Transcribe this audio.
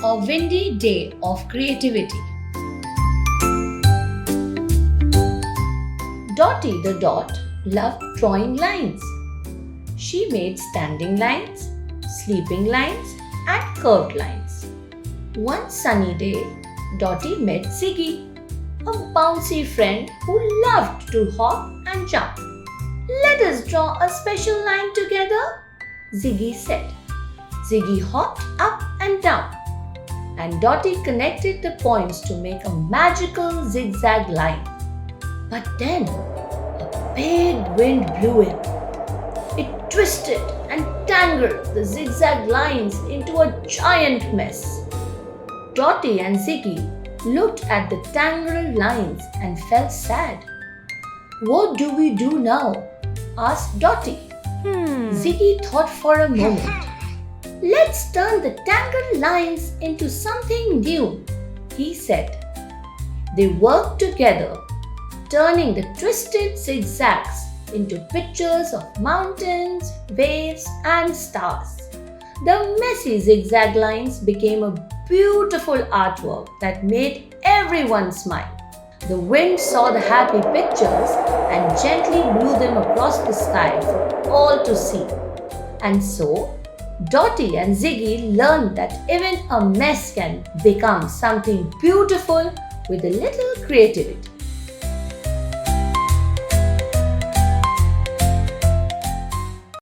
A windy day of creativity. Dotty the dot loved drawing lines. She made standing lines, sleeping lines, and curved lines. One sunny day, Dotty met Ziggy, a bouncy friend who loved to hop and jump. "Let us draw a special line together," Ziggy said. Ziggy hopped up and down, and Dotty connected the points to make a magical zigzag line. But then a big wind blew in. It twisted and tangled the zigzag lines into a giant mess. Dotty and Ziggy looked at the tangled lines and felt sad. "What do we do now?" asked Dotty. Ziggy thought for a moment. "Let's turn the tangled lines into something new," he said. They worked together, turning the twisted zigzags into pictures of mountains, waves, and stars. The messy zigzag lines became a beautiful artwork that made everyone smile. The wind saw the happy pictures and gently blew them across the sky for all to see. And so, Dotty and Ziggy learned that even a mess can become something beautiful with a little creativity.